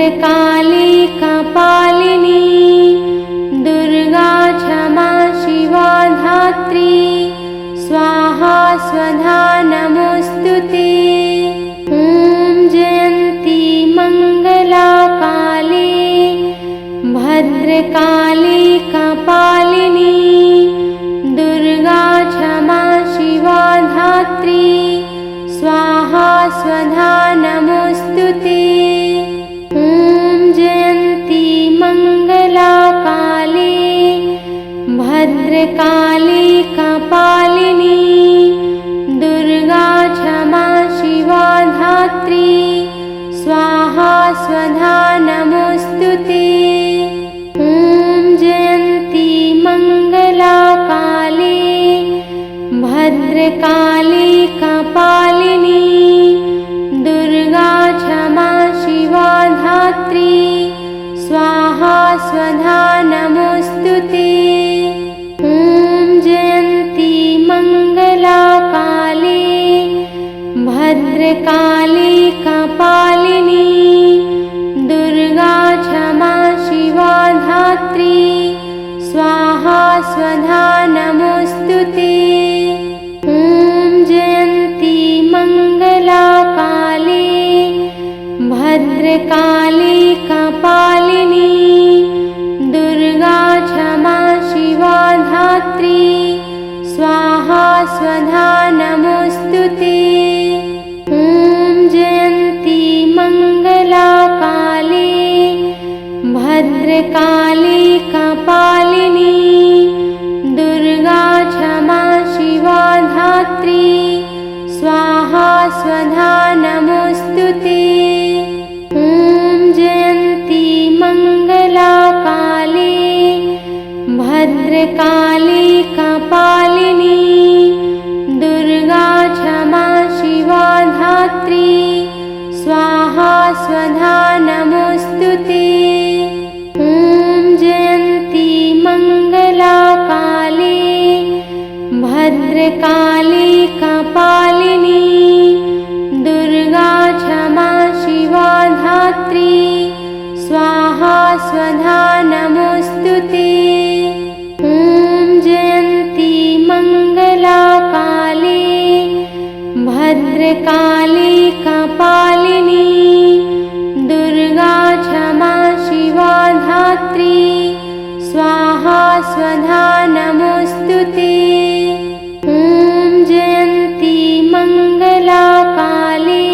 भद्रकाली कपालिनी दुर्गा क्षमा शिवा धात्री स्वाहा स्वधा नमोस्तुते। ॐ जयन्ती मंगला काली भद्रकाली कपालिनी दुर्गा क्षमा शिवा धात्री स्वाहा स्वधा नमोस्तुते। ॐ जयन्ती मंगला काली भद्रकाली कपालिनी दुर्गा क्षमा शिवा धात्री स्वाहा स्वधा नमोस्तुते। ॐ जयन्ती मंगला काली भद्रकाली कपालिनी दुर्गा क्षमा शिवा धात्री स्वाहा स्वधा नमोस्तुते। ॐ जयन्ती मंगला काली भद्रकाली कपालिनी दुर्गा क्षमा शिवा धात्री स्वाहा स्वधा नमोस्तुते। ॐ जयन्ती मंगला काली भद्रकाली कपालिनी दुर्गा क्षमा शिवा धात्री स्वाहा स्वधा नमोस्तुते। ॐ जयन्ती मंगला काली भद्रकाली कपालिनी दुर्गा क्षमा शिवा धात्री स्वाहा स्वधा नमोस्तुते। ॐ जयन्ती मंगला काली भद्रकाली कपालिनी दुर्गा क्षमा शिवा धात्री स्वाहा स्वधा नमोस्तुते। ॐ जयन्ती मंगला काली भद्रकाली कपालिनी दुर्गा क्षमा शिवा धात्री स्वाहा स्वधा नमोस्तुते। ॐ जयन्ती मंगला काली भद्रकाली कपालिनी दुर्गा क्षमा शिवा धात्री स्वाहा स्वधा नमोस्तुते। ॐ जयन्ती मंगला काली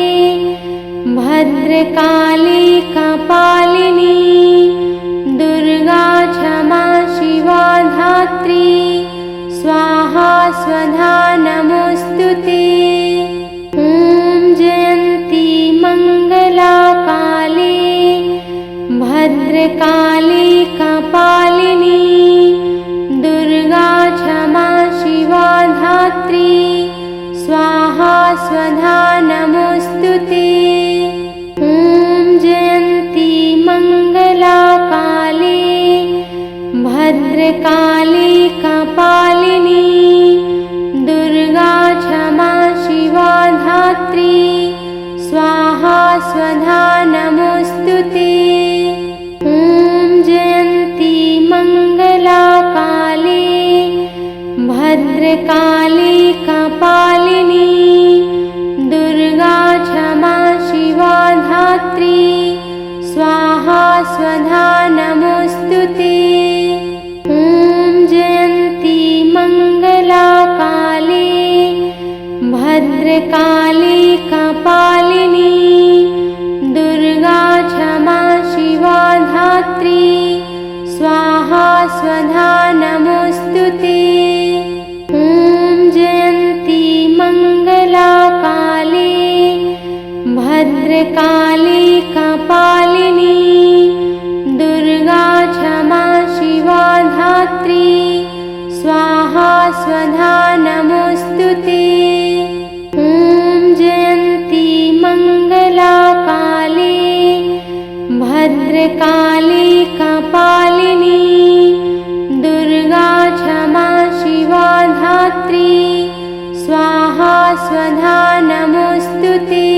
भद्रकाली कपालिनी दुर्गा क्षमा शिवा धात्री स्वाहा स्वधा नमोस्तुते। ॐ जयन्ती मंगला काली भद्रकाली कपालिनी दुर्गा क्षमा शिवा धात्री स्वाहा स्वधा नमोस्तुते। ॐ जयन्ती मंगला काली भद्रकाली कपालिनी दुर्गा क्षमा शिवा धात्री स्वाहा स्वधा नमोस्तुते। ॐ जयन्ती मंगला काली भद्रकाली कपालिनी दुर्गा क्षमा शिवा धात्री स्वाहा स्वधा नमोस्तुते। ॐ जयन्ती मंगला काली भद्रकाली कपालिनी दुर्गा क्षमा शिवा धात्री स्वाहा स्वधा नमोस्तुते। ॐ जयन्ती मंगला काली भद्रकाली कपालिनी दुर्गा क्षमा शिवा धात्री स्वाहा स्वधा नमोस्तुते। ॐ जयन्ती मंगला काली भद्रकाली कपालिनी दुर्गा क्षमा शिवा धात्री स्वाहा स्वधा नमोस्तुते।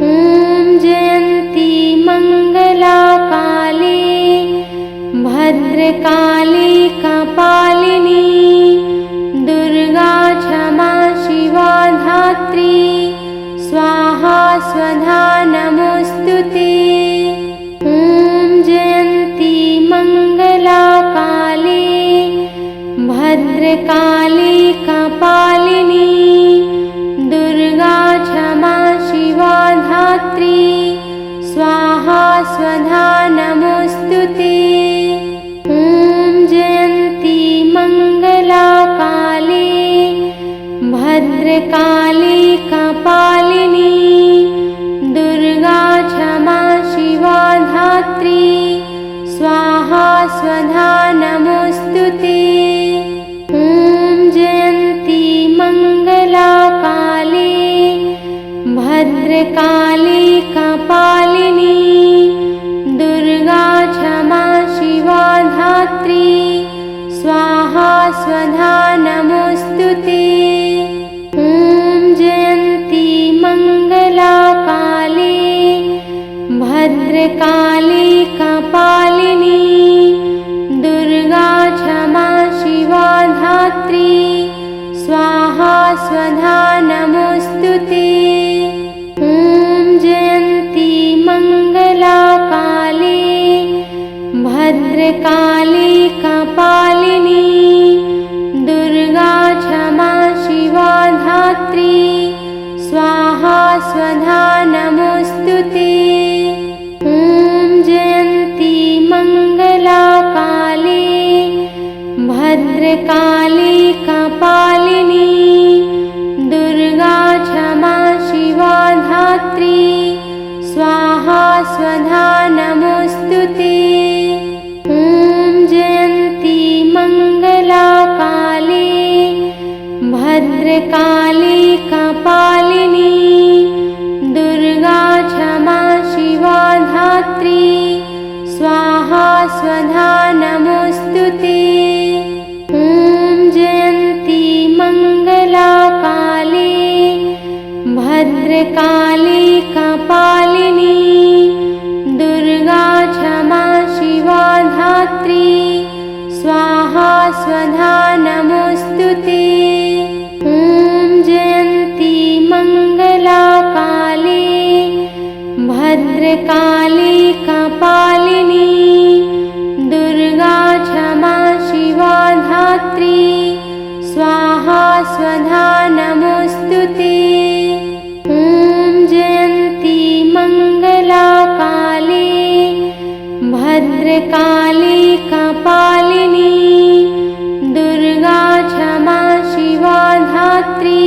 ॐ जयन्ती मंगला भद्रकाली कपालिनी दुर्गा क्षमा शिवा धात्री स्वाहा स्वधा नमोस्तुते। ॐ जयन्ती मंगला काली भद्रकाली कपालिनी दुर्गा क्षमा शिवा धात्री स्वाहा स्वधा नमोस्तुते। ॐ जयन्ती मंगला काली भद्रकाली कपालिनी दुर्गा क्षमा शिवा धात्री स्वाहा स्वधा नमोस्तुते। ॐ जयन्ती मंगला काली भद्रकाली कपालिनी दुर्गा क्षमा शिवा धात्री स्वाहा स्वधा नमोस्तुते। ॐ जयन्ती मंगला काली भद्रकाली कपालिनी दुर्गा क्षमा शिवा धात्री स्वाहा स्वधा नमोस्तुते। ॐ जयन्ती मंगला काली भद्रकाली कपालिनी दुर्गा क्षमा शिवा धात्री स्वाहा स्वधा नमोस्तुते। ॐ जयन्ती मंगला काली भद्रकाली कपालिनी दुर्गा क्षमा शिवा धात्री स्वाहा स्वधा नमोस्तुते। ॐ जयन्ती मंगला काली भद्रकाली कपालिनी दुर्गा क्षमा शिवा धात्री स्वाहा स्वधा नमोस्तुते। ॐ जयन्ती मंगला काली भद्रकाली कपालिनी दुर्गा क्षमा शिवा धात्री स्वाहा स्वधा नमोस्तुते। ॐ जयन्ती मंगला काली भद्रकाली कपालिनी दुर्गा क्षमा शिवा धात्री स्वाहा स्वधा नमोस्तुते। ॐ जयन्ती मंगला काली भद्रकाली कपालिनी दुर्गा क्षमा शिवा धात्री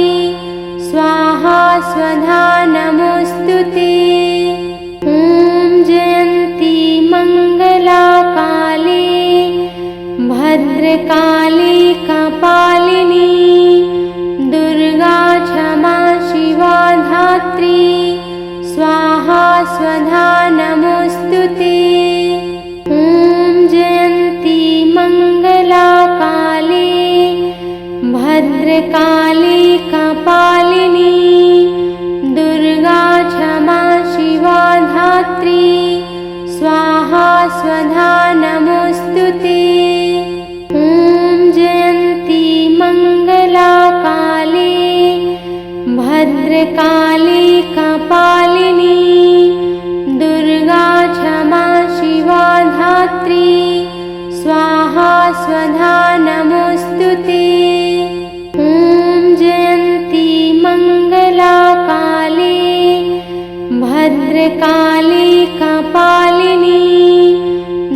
स्वाहा स्वधा नमोस्तुते। ॐ जयन्ती मंगला काली भद्रकाली कपालिनी दुर्गा क्षमा शिवा धात्री स्वाहा स्वधा नमोस्तुते। ॐ जयन्ती मंगला काली भद्रकाली कपालिनी दुर्गा क्षमा शिवा धात्री स्वाहा स्वधा नमोस्तुते। ॐ जयन्ती मंगला काली भद्रकाली कपालिनी दुर्गा क्षमा शिवा धात्री स्वाहा स्वधा नमोस्तुते। ॐ जयन्ती मंगला काली भद्रकाली कपालिनी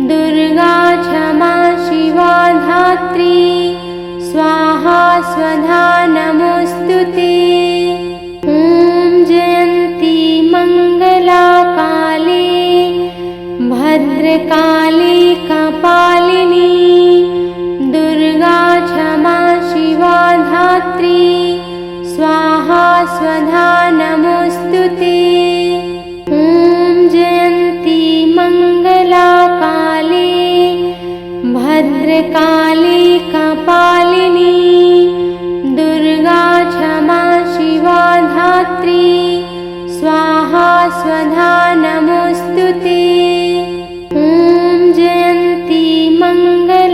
दुर्गा क्षमा शिवा धात्री स्वाहा स्वधा नमोस्तुते। ॐ जयन्ती मंगला काली भद्रकाली कपालिनी दुर्गा क्षमा शिवा धात्री स्वाहा स्वधा नमोस्तुते। ॐ जयन्ती मंगला काली भद्रकाली कपालिनी दुर्गा क्षमा शिवा धात्री स्वाहा स्वधा नमोस्तुते। ॐ जयन्ती मंगला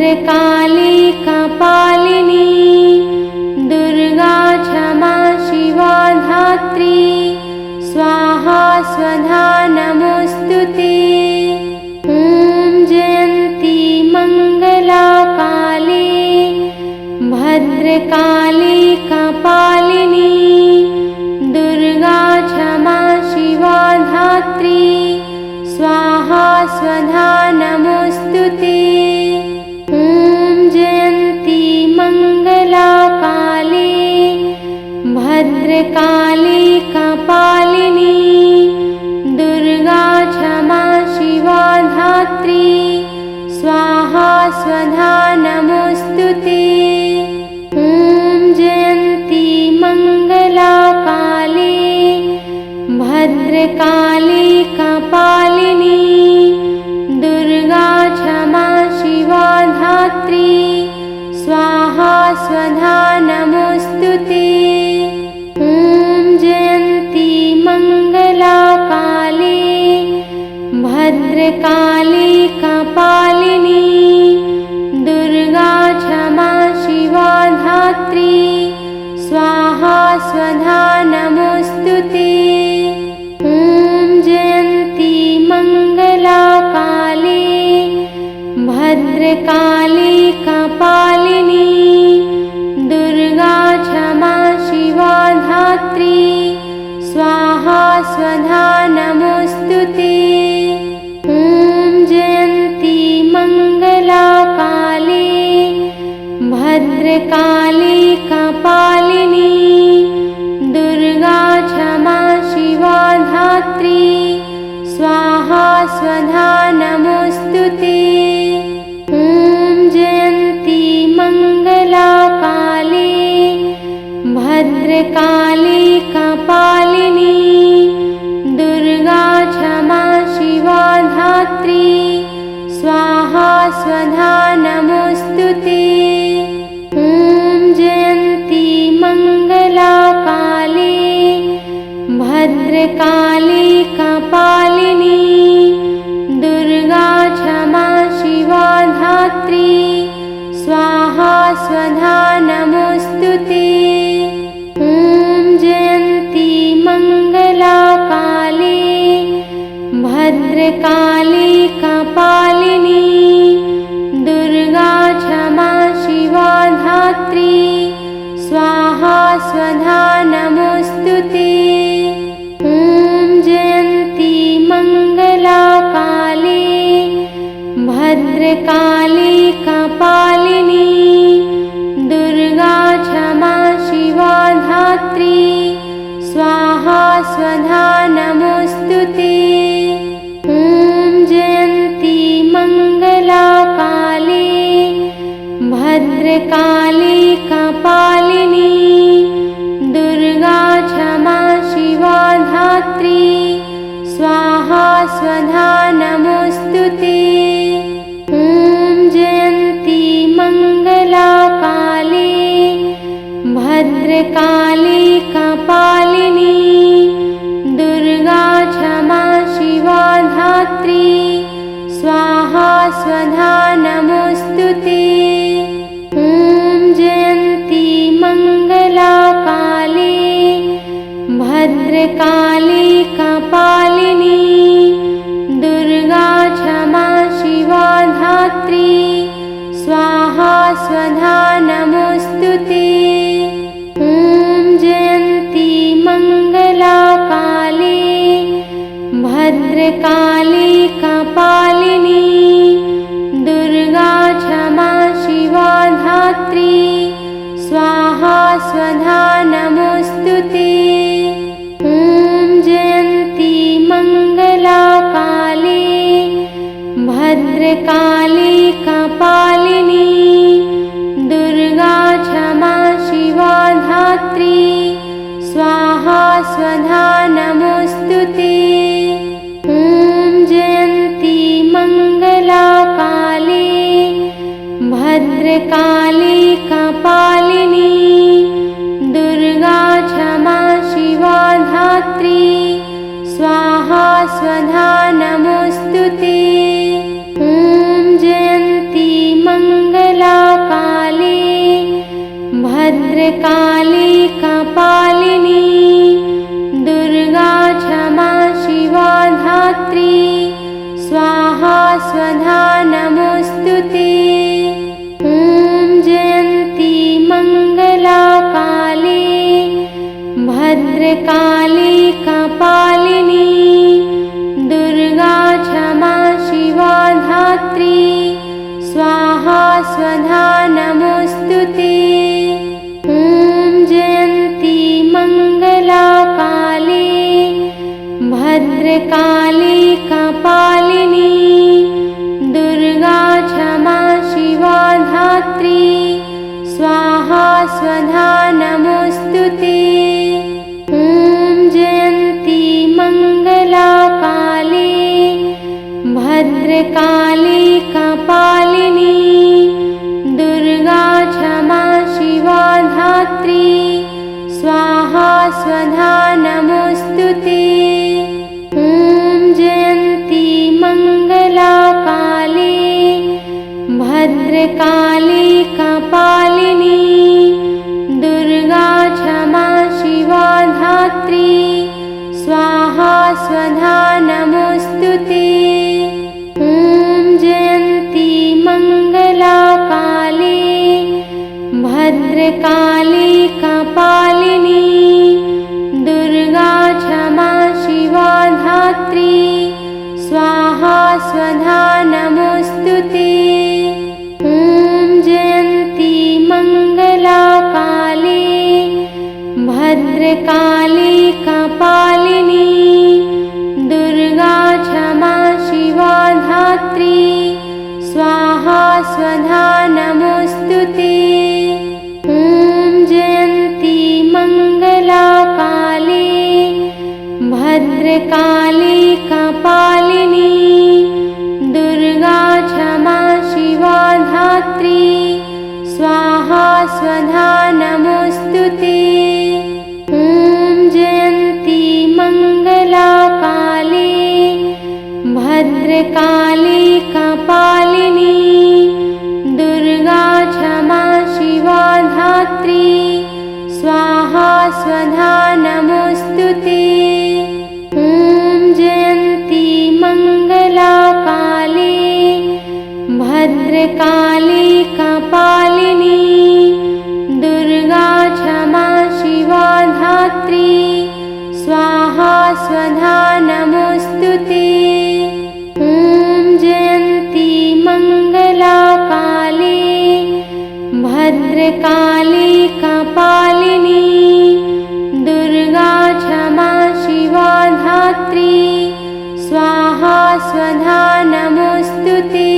भद्रकाली कपालिनी दुर्गा क्षमा शिवा धात्री स्वाहा स्वधा नमोस्तुते। ॐ जयन्ती मंगला काली भद्रकाली कपालिनी दुर्गा क्षमा शिवा धात्री स्वाहा स्वधा नमोस्तुते। ॐ जयन्ती मंगला काली भद्रकाली कपालिनी दुर्गा क्षमा शिवा धात्री स्वाहा स्वधा नमोस्तुते। ॐ जयन्ती मंगला काली भद्रकाली कपालिनी दुर्गा क्षमा शिवा धात्री स्वाहा स्वधा नमोस्तुते। ॐ जयन्ती मंगला काली भद्रकाली कपालिनी दुर्गा क्षमा शिवा धात्री स्वाहा स्वधा नमोस्तुते। ॐ जयन्ती मंगला काली भद्रकाली कपालिनी दुर्गा क्षमा शिवा धात्री स्वाहा स्वधा नमोस्तुते। ॐ जयन्ती मंगला काली भद्रकाली कपालिनी दुर्गा क्षमा शिवा धात्री स्वाहा स्वधा नमोस्तुते। ॐ जयन्ती मंगला काली भद्रकाली कपालिनी दुर्गा क्षमा शिवा धात्री स्वाहा स्वधा नमोस्तुते। ॐ जयन्ती मंगला काली भद्रकाली कपालिनी दुर्गा क्षमा शिवा धात्री स्वाहा स्वधा नमोस्तुते। ॐ जयन्ती मंगला काली भद्रकाली कपालिनी दुर्गा क्षमा शिवा धात्री स्वाहा स्वधा नमोस्तुते। ॐ जयन्ती मंगला काली भद्रकाली कपालिनी दुर्गा क्षमा शिवा धात्री स्वाहा स्वधा नमोस्तुते। ॐ जयन्ती मंगला काली भद्रकाली कपालिनी दुर्गा क्षमा शिवा धात्री स्वाहा स्वधा नमोस्तुते। ॐ जयन्ती मंगला काली भद्रकाली कपालिनी दुर्गा क्षमा शिवा धात्री स्वाहा स्वधा नमोस्तुते। ॐ जयन्ती मंगला काली भद्रकाली कपालिनी दुर्गा क्षमा शिवा धात्री स्वाहा स्वधा नमोस्तुते। ॐ जयन्ती मंगला काली भद्रकाली कपालिनी दुर्गा क्षमा शिवा धात्री स्वाहा स्वधा नमोस्तुते। ॐ जयन्ती मंगला काली भद्रकाली कपालिनी दुर्गा क्षमा शिवा धात्री स्वाहा स्वधा नमोस्तुते। ॐ जयन्ती मंगला काली भद्रकाली कपालिनी दुर्गा क्षमा शिवा धात्री स्वाहा स्वधा नमोस्तुते। ॐ जयन्ती मंगला भद्रकाली कपालिनी दुर्गा क्षमा शिवा धात्री स्वाहा स्वधा नमोस्तुते। ॐ जयन्ती मंगला काली भद्रकाली कपालिनी दुर्गा क्षमा शिवा धात्री स्वाहा स्वधा नमोस्तुते। ॐ जयन्ती मंगला काली भद्रकाली कपालिनी दुर्गा क्षमा शिवा धात्री स्वाहा स्वधा नमोस्तुते। ॐ जयन्ती मंगला काली भद्रकाली कपालिनी दुर्गा क्षमा शिवा धात्री स्वाहा स्वधा नमोस्तुते। ॐ जयन्ती मंगला काली भद्रकाली कपालिनी दुर्गा क्षमा शिवा धात्री स्वाहा स्वधा नमोस्तुते। ॐ जयन्ती मंगला काली भद्रकाली कपालिनी दुर्गा क्षमा शिवा धात्री स्वाहा स्वधा नमोस्तुते। ॐ जयन्ती मंगला काली भद्रकाली कपालिनी दुर्गा क्षमा शिवा धात्री स्वाहा स्वधा नमोस्तुते। ॐ जयन्ती मंगला काली भद्रकाली कपालिनी दुर्गा क्षमा शिवा धात्री स्वाहा स्वधा नमोस्तुते। ॐ जयन्ती मंगला काली भद्रकाली कपालिनी दुर्गा क्षमा शिवा धात्री स्वाहा स्वधा नमोस्तुते। ॐ जयन्ती मंगला काली भद्रकाली कपालिनी दुर्गा क्षमा शिवा धात्री स्वाहा स्वधा नमोस्तुते। ॐ जयन्ती मंगला काली भद्रकाली कपालिनी दुर्गा क्षमा शिवा धात्री स्वाहा स्वधा नमोस्तुते।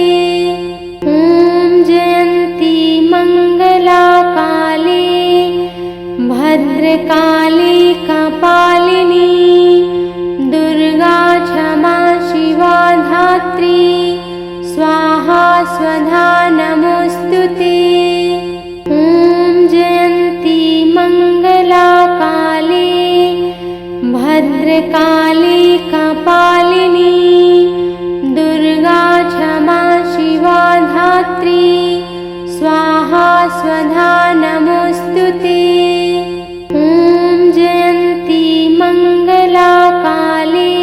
ॐ जयन्ती मंगला काली भद्रकाली कपालिनी दुर्गा क्षमा शिवा धात्री स्वाहा स्वधा नमोस्तुते। ॐ जयन्ती मंगला काली भद्रकाली कपालिनी दुर्गा क्षमा शिवा धात्री स्वाहा स्वधा नमोस्तुते। ॐ जयन्ती मंगला काली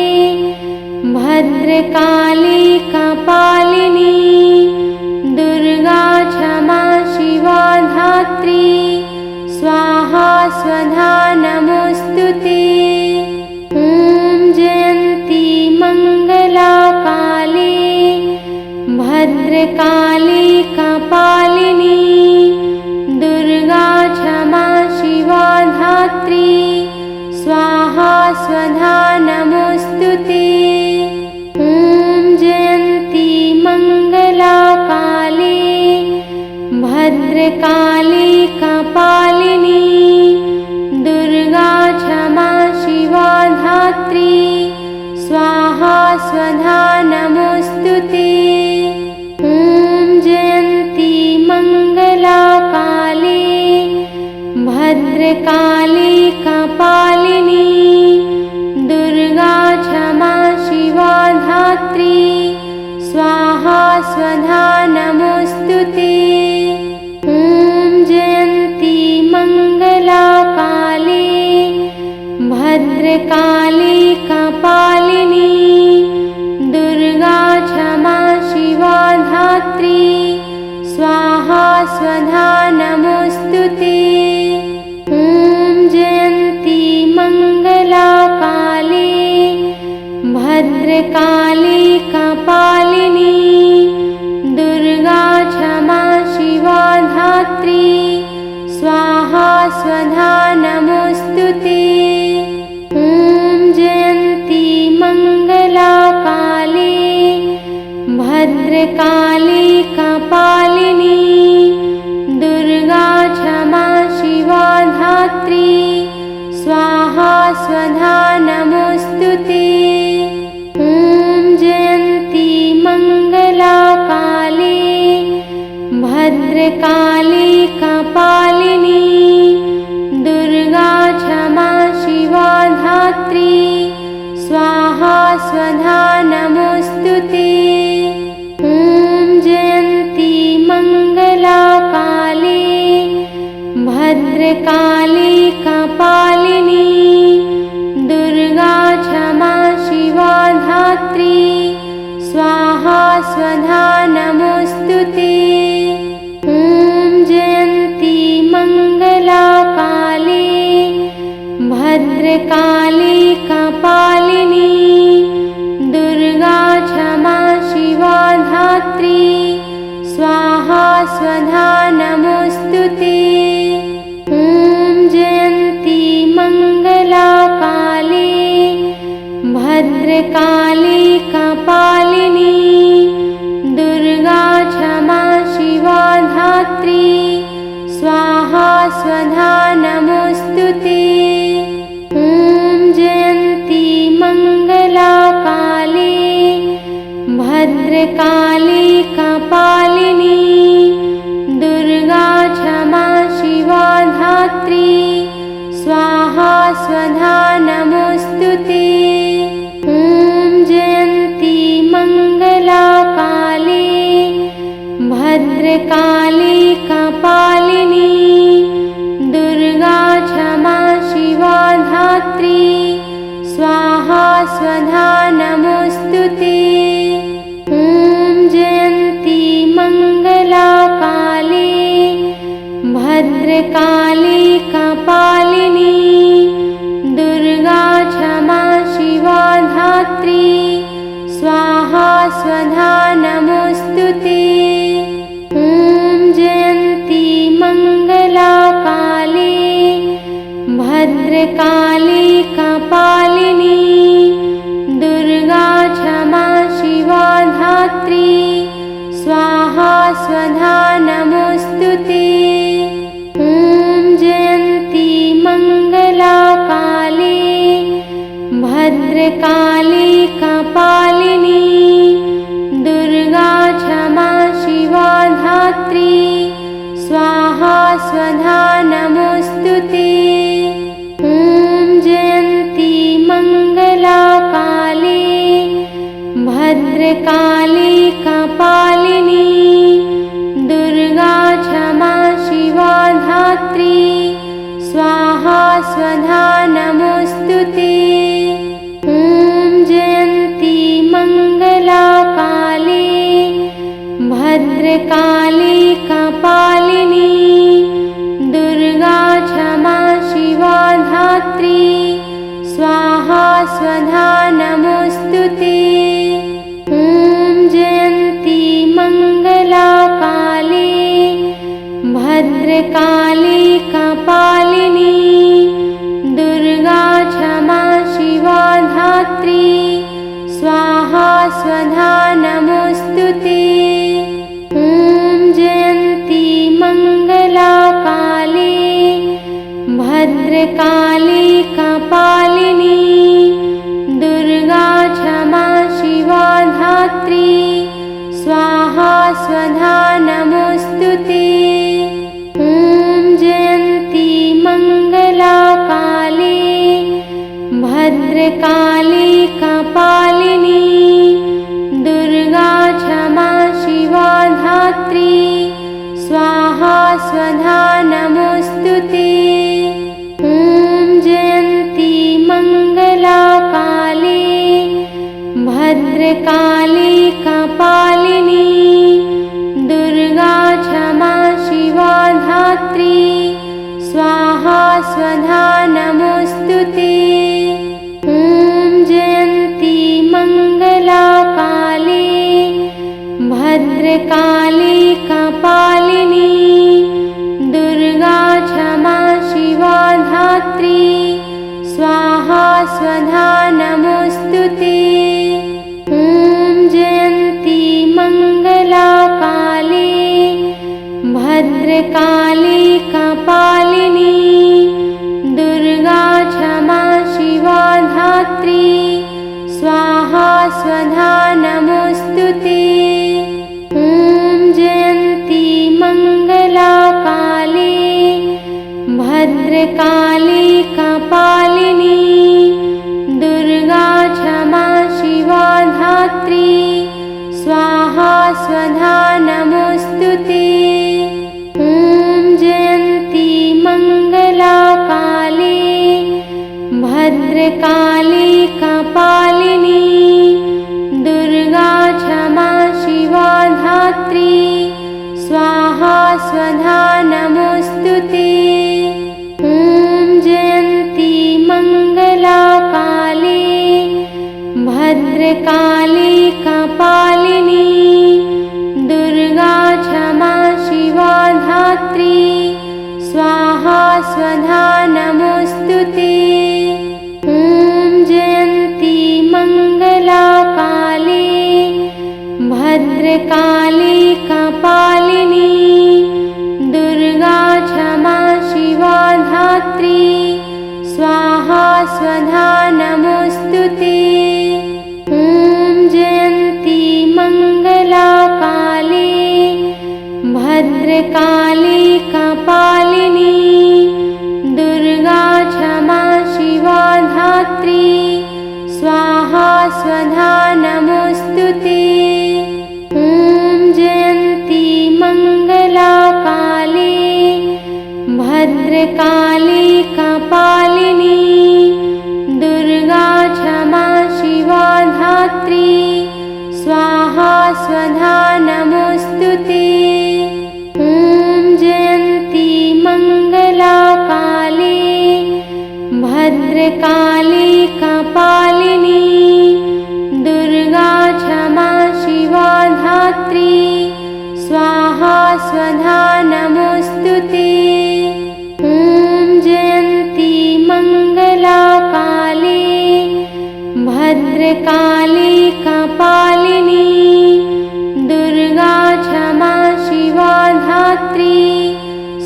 भद्रकाली कपालिनी दुर्गा क्षमा शिवा धात्री स्वाहा स्वधा नमोस्तुते। ॐ जयन्ती मंगला काली भद्रकाली कपालिनी दुर्गा क्षमा शिवा धात्री स्वाहा स्वधा नमोस्तुते। ॐ जयन्ती मंगला काली भद्रकाली कपालिनी दुर्गा क्षमा शिवा धात्री स्वाहा स्वधा नमोस्तुते। ॐ जयन्ती मंगला काली भद्रकाली कपालिनी दुर्गा क्षमा शिवा धात्री स्वाहा स्वधा नमोस्तुते। ॐ जयन्ती मंगला भद्रकाली कपालिनी दुर्गा क्षमा शिवा धात्री स्वाहा स्वधा नमोस्तुते। ॐ जयन्ती मंगला काली भद्रकाली कपालिनी दुर्गा क्षमा शिवा धात्री स्वाहा स्वधा नमोस्तुते। ॐ जयन्ती मंगला काली भद्रकाली कपालिनी दुर्गा क्षमा शिवा धात्री स्वाहा स्वधा नमोस्तुते। ॐ जयन्ती मंगला काली भद्रकाली कपालिनी दुर्गा क्षमा शिवा धात्री स्वाहा स्वधा नमोस्तुते। ॐ जयन्ती मंगला काली भद्रकाली कपालिनी दुर्गा क्षमा शिवा धात्री स्वाहा स्वधा नमोस्तुते। ॐ जयन्ती मंगला काली भद्रकाली कपालिनी दुर्गा क्षमा शिवा धात्री स्वाहा स्वधा नमोस्तुते। ॐ जयन्ती मंगला काली भद्रकाली कपालिनी दुर्गा क्षमा शिवा धात्री स्वाहा स्वधा नमोस्तुते। ॐ जयन्ती मंगला काली भद्रकाली कपालिनी दुर्गा क्षमा शिवा धात्री स्वाहा स्वधा नमोस्तुते। ॐ जयन्ती मंगला काली भद्रकाली कपालिनी दुर्गा क्षमा शिवा धात्री स्वाहा स्वधा नमोस्तुते। ॐ जयन्ती मंगला काली भद्रकाली कपालिनी दुर्गा क्षमा शिवा धात्री स्वाहा स्वधा नमोस्तुते। ॐ जयन्ती मंगला काली भद्रकाली कपालिनी दुर्गा क्षमा शिवा धात्री स्वाहा स्वधा नमोस्तुते। ॐ जयन्ती मंगला काली भद्रकाली कपालिनी दुर्गा क्षमा शिवा धात्री स्वाहा स्वधा नमोस्तुते। ॐ जयन्ती मंगला काली भद्रकाली कपालिनी दुर्गा क्षमा शिवा धात्री स्वाहा स्वधा नमोस्तुते। ॐ जयन्ती मंगला काली भद्रकाली कपालिनी दुर्गा क्षमा शिवा धात्री स्वाहा स्वधा नमोस्तुते। ॐ जयन्ती मंगला काली भद्रकाली कपालिनी दुर्गा क्षमा शिवा धात्री स्वाहा स्वधा नमोस्तुते। ॐ जयन्ती मंगला काली भद्रकाली कपालिनी दुर्गा क्षमा शिवा धात्री स्वाहा स्वधा नमोस्तुते। ॐ जयन्ती मंगला काली भद्रकाली कपालिनी दुर्गा क्षमा शिवा धात्री स्वाहा स्वधा नमोस्तुते। ॐ जयन्ती मंगला भद्रकाली कपालिनी दुर्गा क्षमा शिवा धात्री स्वाहा स्वधा नमोस्तुते। ॐ जयन्ती मंगला काली भद्रकाली कपालिनी दुर्गा क्षमा शिवा धात्री स्वाहा स्वधा नमोस्तुते। ॐ जयन्ती मंगला काली भद्रकाली कपालिनी दुर्गा क्षमा शिवा धात्री स्वाहा स्वधा नमोस्तुते। ॐ जयन्ती मंगला काली भद्रकाली कपालिनी दुर्गा क्षमा शिवा धात्री स्वाहा स्वधा नमोस्तुते। ॐ जयन्ती मंगला काली भद्रकाली कपालिनी दुर्गा क्षमा शिवा धात्री स्वाहा स्वधा नमोस्तुते। ॐ जयन्ती मंगला काली भद्रकाली कपालिनी दुर्गा क्षमा शिवा धात्री स्वाहा स्वधा नमोस्तुते। ॐ जयन्ती मंगला काली भद्रकाली कपालिनी दुर्गा क्षमा शिवा धात्री स्वाहा स्वधा नमोस्तुते। ॐ जयन्ती मंगला काली भद्रकाली कपालिनी दुर्गा क्षमा शिवा धात्री स्वाहा स्वधा नमोस्तुते। ॐ जयन्ती मंगला काली भद्रकाली कपालिनी दुर्गा क्षमा शिवा धात्री स्वाहा स्वधा नमोस्तुते। ॐ जयन्ती मंगला काली भद्रकाली कपालिनी दुर्गा क्षमा शिवा धात्री स्वाहा स्वधा नमोस्तुते। ॐ जयन्ती मंगला काली भद्रकाली कपालिनी दुर्गा क्षमा शिवा धात्री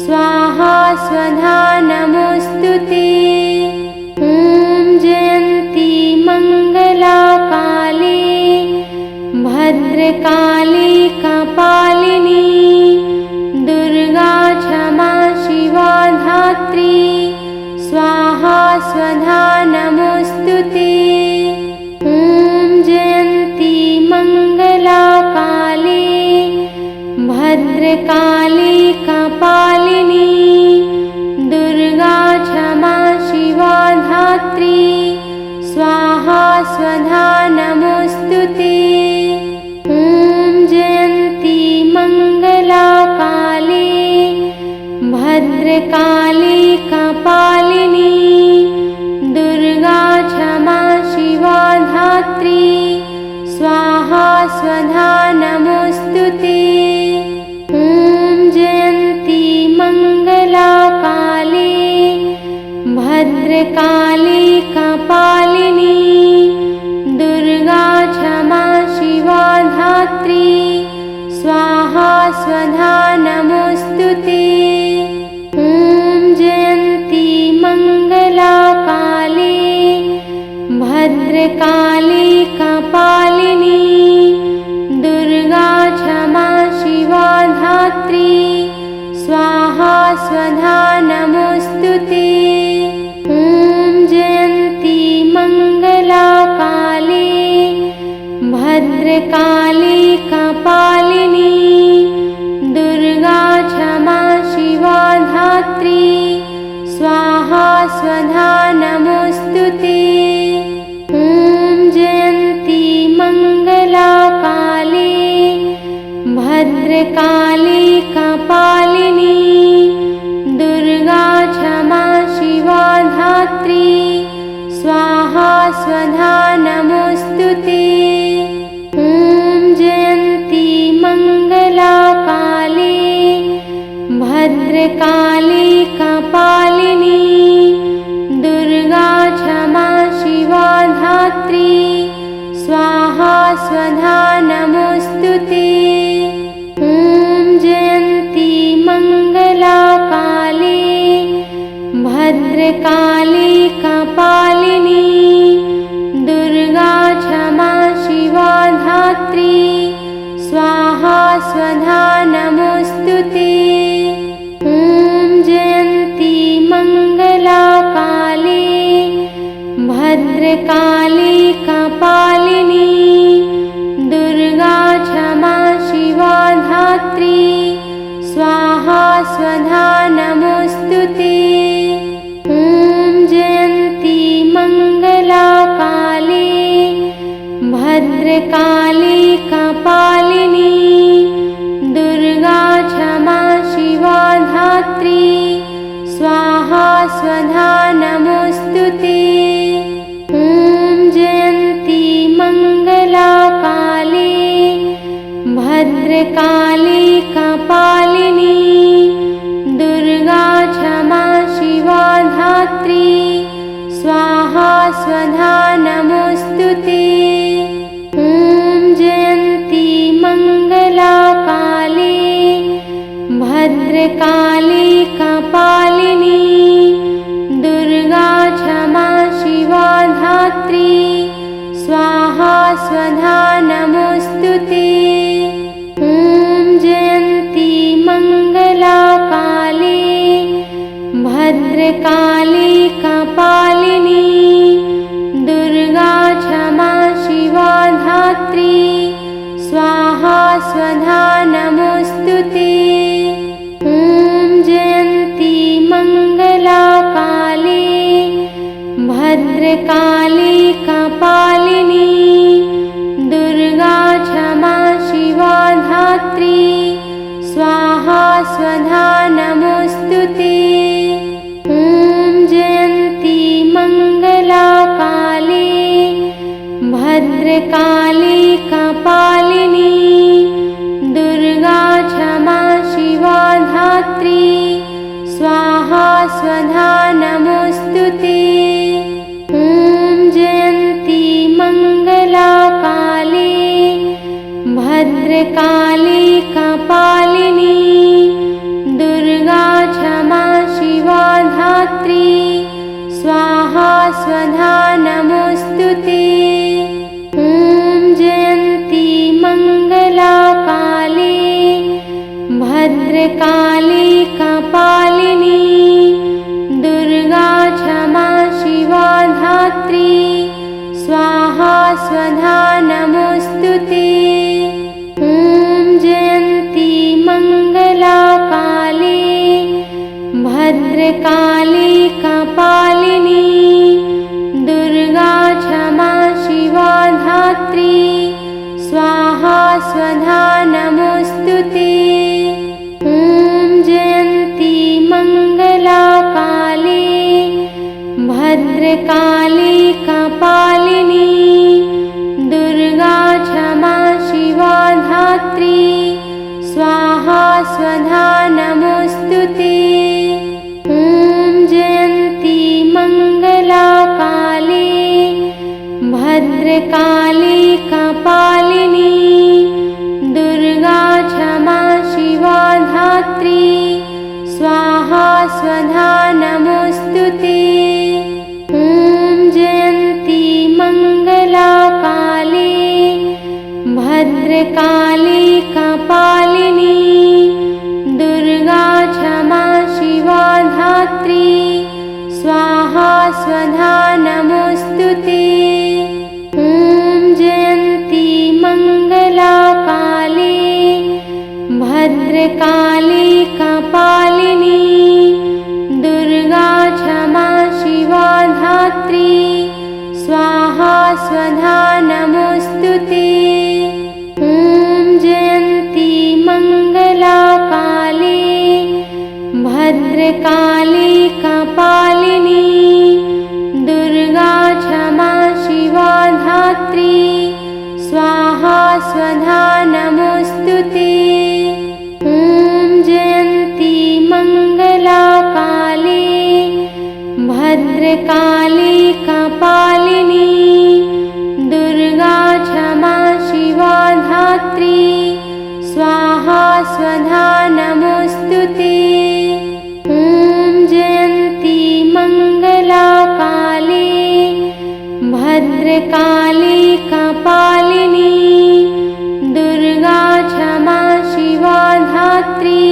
स्वाहा स्वधा नमोस्तुते। ॐ जयन्ती मंगला काली भद्रकाली कपालिनी दुर्गा क्षमा शिवा धात्री स्वाहा स्वधा नमोस्तुते। ॐ जयन्ती मंगला काली भद्रकाली कपालिनी दुर्गा क्षमा शिवा धात्री स्वाहा स्वधा नमोस्तुते। ॐ जयन्ती मंगला काली भद्रकाली कपालिनी दुर्गा क्षमा शिवा धात्री स्वाहा स्वधा नमोस्तुते। ॐ जयन्ती मंगला काली भद्रकाली कपालिनी दुर्गा क्षमा शिवा धात्री स्वाहा स्वधा नमोस्तुते। ॐ जयन्ती मंगला काली भद्रकाली कपालिनी दुर्गा क्षमा शिवा धात्री स्वाहा स्वधा नमोस्तुते। ॐ जयन्ती मंगला काली भद्रकाली कपालिनी दुर्गा क्षमा शिवा धात्री स्वाहा स्वधा नमोस्तुते। ॐ जयन्ती मंगला भद्रकाली कपालिनी दुर्गा क्षमा शिवा धात्री स्वाहा स्वधा नमोस्तुते। ॐ जयन्ती मंगला काली भद्रकाली कपालिनी दुर्गा क्षमा शिवा धात्री स्वाहा स्वधा नमोस्तुते। ॐ जयन्ती मंगला काली भद्रकाली कपालिनी दुर्गा क्षमा शिवा धात्री स्वाहा स्वधा नमोस्तुते। ॐ जयन्ती मंगला काली भद्रकाली कपालिनी दुर्गा क्षमा शिवा धात्री स्वाहा स्वधा नमोस्तुते। ॐ जयन्ती मंगला काली भद्रकाली कपालिनी दुर्गा क्षमा शिवा धात्री स्वाहा स्वधा नमोस्तुते। ॐ जयन्ती मंगला काली भद्रकाली कपालिनी दुर्गा क्षमा शिवा धात्री स्वाहा स्वधा नमोस्तुते। ॐ जयन्ती मंगला काली भद्रकाली कपालिनी दुर्गा क्षमा शिवा धात्री स्वाहा स्वधा नमोस्तुते। ॐ जयन्ती मंगला काली भद्रकाली कपालिनी दुर्गा क्षमा शिवा धात्री स्वाहा स्वधा नमोस्तुते। ॐ जयन्ती मंगला काली भद्रकाली कपालिनी दुर्गा क्षमा शिवा धात्री स्वाहा स्वधा नमोस्तुते। ॐ जयन्ती मंगला काली भद्रकाली कपालिनी दुर्गा क्षमा शिवा धात्री स्वाहा स्वधा नमोस्तुते। ॐ जयन्ती मंगला काली भद्रकाली कपालिनी दुर्गा क्षमा शिवा धात्री स्वाहा स्वधा नमोस्तुते। ॐ जयन्ती मंगला काली भद्रकाली कपालिनी दुर्गा क्षमा शिवा धात्री स्वाहा स्वधा नमोस्तुते। ॐ जयन्ती मंगला काली भद्रकाली कपालिनी दुर्गा क्षमा शिवा धात्री स्वाहा स्वधा नमोस्तुते। ॐ जयन्ती मंगला काली भद्रकाली कपालिनी दुर्गा क्षमा शिवा धात्री स्वाहा स्वधा नमोस्तुते। ॐ जयन्ती मंगला काली भद्रकाली कपालिनी दुर्गा क्षमा शिवा धात्री स्वाहा स्वधा नमोस्तुते। ॐ जयन्ती मंगला काली भद्रकाली कपालिनी दुर्गा क्षमा शिवा धात्री स्वाहा स्वधा नमोस्तुते। ॐ जयन्ती मंगला काली भद्रकाली कपालिनी दुर्गा क्षमा शिवा धात्री स्वाहा स्वधा नमोस्तुते। ॐ जयन्ती मंगला भद्रकाली कपालिनी दुर्गा क्षमा शिवा धात्री स्वाहा स्वधा नमोस्तुते। ॐ जयन्ती मंगला काली भद्रकाली कपालिनी दुर्गा क्षमा शिवा धात्री स्वाहा स्वधा नमोस्तुते। ॐ जयन्ती मंगला काली भद्रकाली कपालिनी दुर्गा क्षमा शिवा धात्री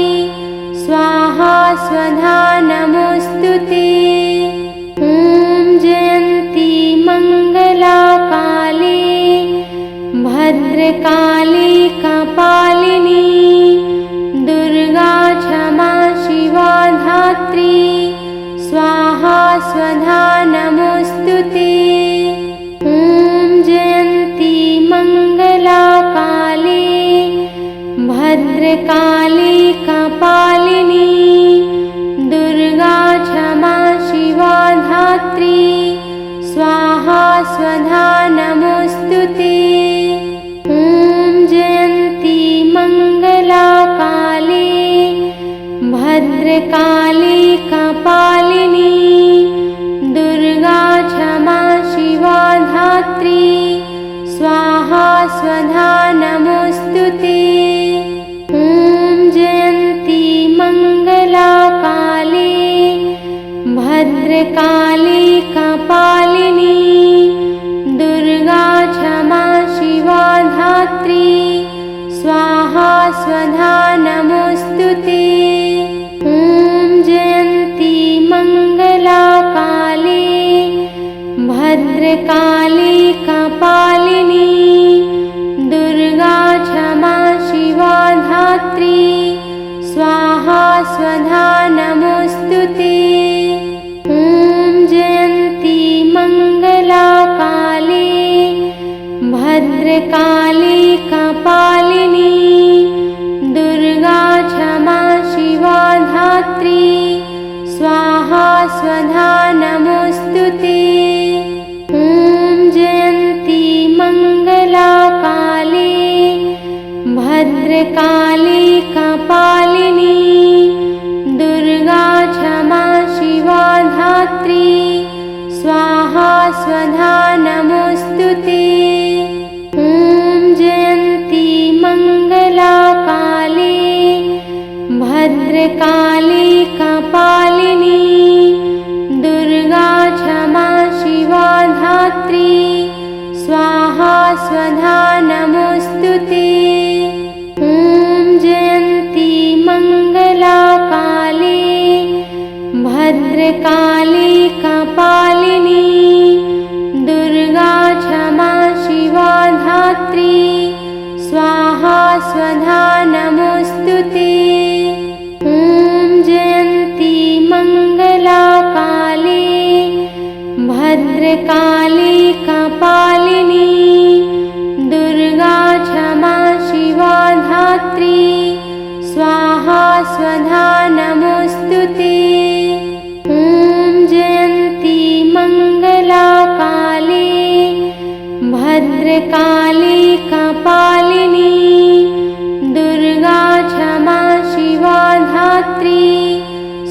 स्वाहा स्वधा नमोस्तुते। ॐ जयन्ती मंगला काली भद्रकाली कपालिनी दुर्गा क्षमा शिवा धात्री स्वाहा स्वधा नमोस्तुते। ॐ जयन्ती मंगला काली भद्रकाली कपालिनी दुर्गा क्षमा शिवा धात्री स्वाहा स्वधा नमोस्तुते। ॐ जयन्ती मंगला काली भद्रकाली कपालिनी दुर्गा क्षमा शिवा धात्री स्वाहा स्वधा नमोस्तुते। ॐ जयन्ती मंगला काली भद्रकाली कपालिनी दुर्गा क्षमा शिवा धात्री स्वाहा स्वधा नमोस्तुते। ॐ जयन्ती मंगला काली भद्रकाली कपालिनी दुर्गा क्षमा शिवा धात्री स्वाहा स्वधा नमोस्तुते। ॐ जयन्ती मंगला काली भद्रकाली कपालिनी दुर्गा क्षमा शिवा धात्री स्वाहा स्वधा नमोस्तुते। ॐ जयन्ती मंगला काली भद्रकाली कपालिनी दुर्गा क्षमा शिवा धात्री स्वाहा स्वधा नमोस्तुते। ॐ जयन्ती मंगला काली भद्रकाली कपालिनी दुर्गा क्षमा शिवा धात्री स्वाहा स्वधा नमोस्तुते। ॐ जयन्ती मंगला काली भद्रकाली कपालिनी दुर्गा क्षमा शिवा धात्री स्वाहा स्वधा नमोस्तुते। ॐ जयन्ती मंगला काली भद्रकाली कपालिनी दुर्गा क्षमा शिवा धात्री स्वाहा स्वधा नमोस्तुते। ॐ जयन्ती मंगला काली भद्रकाली कपालिनी दुर्गा क्षमा शिवा धात्री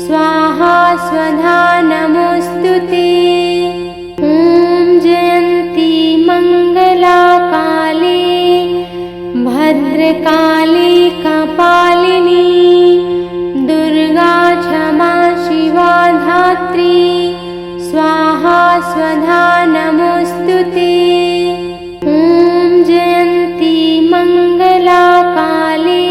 स्वाहा स्वधा नमोस्तुते। ॐ जयन्ती मंगला काली भद्रकाली कपालिनी दुर्गा क्षमा शिवा धात्री स्वाहा स्वधा नमोस्तुते। ॐ जयन्ती मंगला काली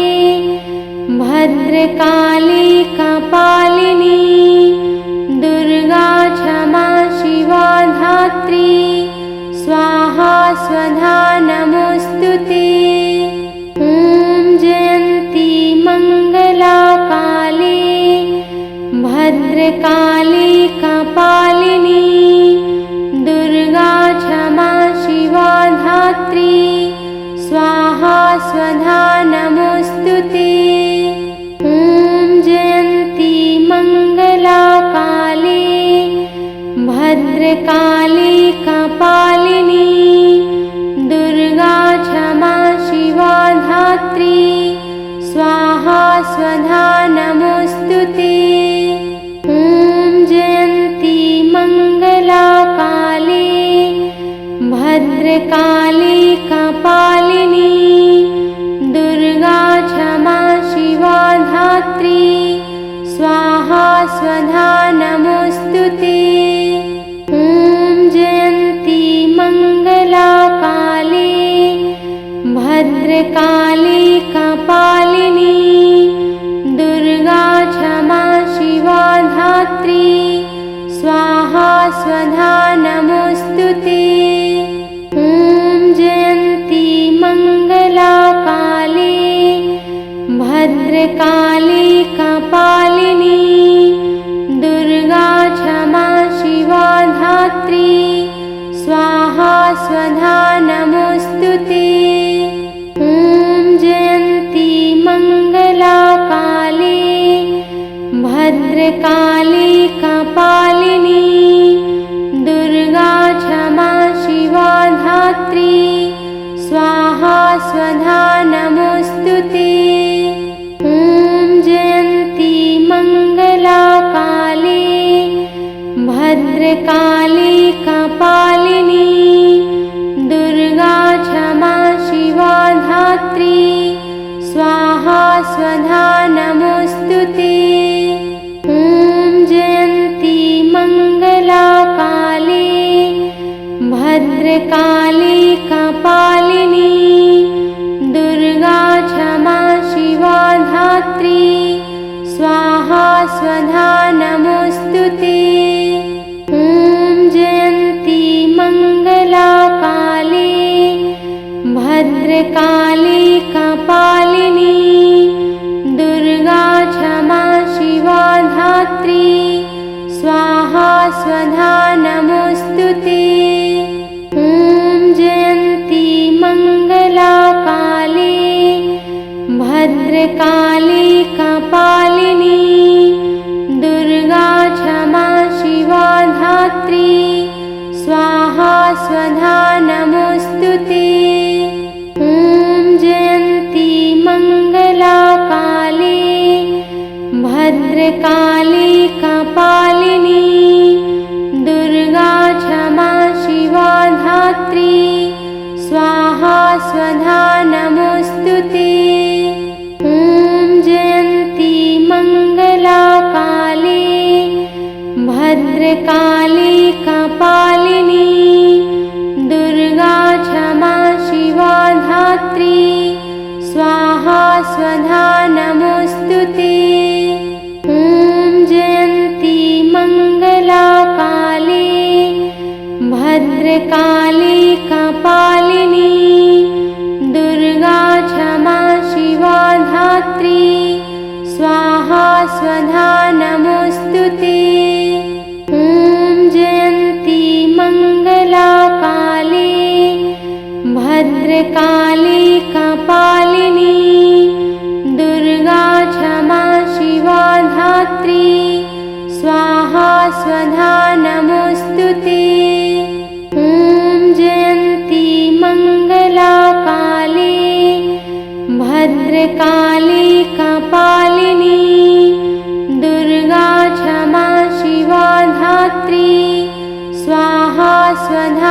भद्रकाली कपालिनी दुर्गा क्षमा शिवा धात्री स्वाहा स्वधा नमोस्तुते। ॐ जयन्ती मंगला काली भद्रकाली कपालिनी दुर्गा क्षमा शिवा धात्री स्वाहा स्वधा नमोस्तुते। ॐ जयन्ती मंगला भद्रकाली कपालिनी दुर्गा क्षमा शिवा धात्री स्वाहा स्वधा नमोस्तुते। ॐ जयन्ती मंगला काली भद्रकाली कपालिनी दुर्गा क्षमा शिवा धात्री स्वाहा स्वधा नमोस्तुते। ॐ जयन्ती मंगला काली भद्रकाली कपालिनी दुर्गा क्षमा शिवा धात्री स्वाहा स्वधा नमोस्तुते। ॐ जयन्ती मंगला काली भद्रकाली कपालिनी दुर्गा क्षमा शिवा धात्री स्वाहा स्वधा नमोस्तुते। ॐ जयन्ती मंगला काली भद्रकाली कपालिनी दुर्गा क्षमा शिवा धात्री स्वाहा स्वधा नमोस्तुते। ॐ जयन्ती मंगला काली भद्रकाली कपालिनी दुर्गा क्षमा शिवा धात्री स्वाहा स्वधा नमोस्तुते। ॐ जयन्ती मंगला काली भद्रकाली कपालिनी दुर्गा क्षमा शिवा धात्री स्वाहा स्वधा नमोस्तुते। ॐ जयन्ती मंगला काली भद्रकाली कपालिनी दुर्गा क्षमा शिवा धात्री स्वाहा स्वधा नमोस्तुते। ॐ जयन्ती मंगला काली भद्रकाली कपालिनी दुर्गा क्षमा शिवा धात्री स्वाहा स्वधा नमोस्तुते। ॐ जयन्ती मंगला काली भद्रकाली कपालिनी दुर्गा क्षमा शिवा धात्री स्वाहा स्वधा नमोस्तुते। ॐ जयन्ती मंगला काली भद्रकाली कपालिनी दुर्गा क्षमा शिवा धात्री स्वाहा स्वधा नमोस्तुते। ॐ जयन्ती मंगला काली भद्रकाली कपालिनी दुर्गा क्षमा शिवा धात्री स्वाहा स्वधा नमोस्तुते। ॐ जयन्ती मंगला काली भद्रकाली कपालिनी दुर्गा क्षमा शिवा धात्री स्वाहा स्वधा नमोस्तुते। ॐ जयन्ती मंगला काली भद्रकाली कपालिनी दुर्गा क्षमा शिवा धात्री स्वाहा स्वधा